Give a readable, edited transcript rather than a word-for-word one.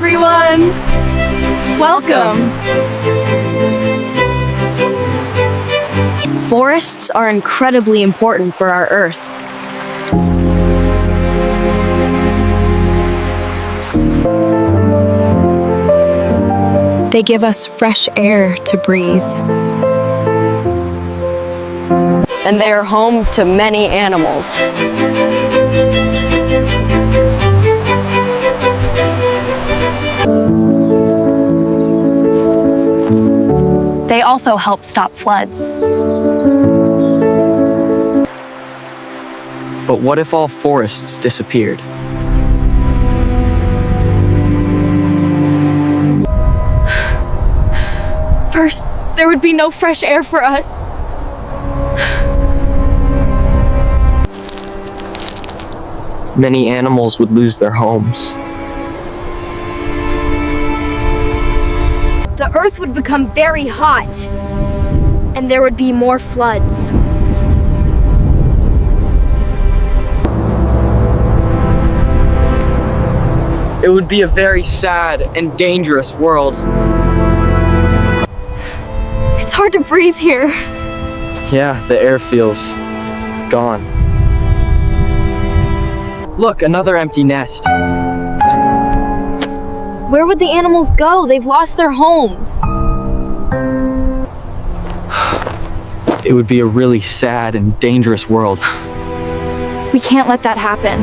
everyone! Welcome! Forests are incredibly important for our Earth. They give us fresh air to breathe. And they are home to many animals. They also help stop floods. But what if all forests disappeared? First, there would be no fresh air for us. Many animals would lose their homes. The Earth would become very hot, and there would be more floods. It would be a very sad and dangerous world. It's hard to breathe here. Yeah, the air feels gone. Look, another empty nest. Where would the animals go? They've lost their homes. It would be a really sad and dangerous world. We can't let that happen.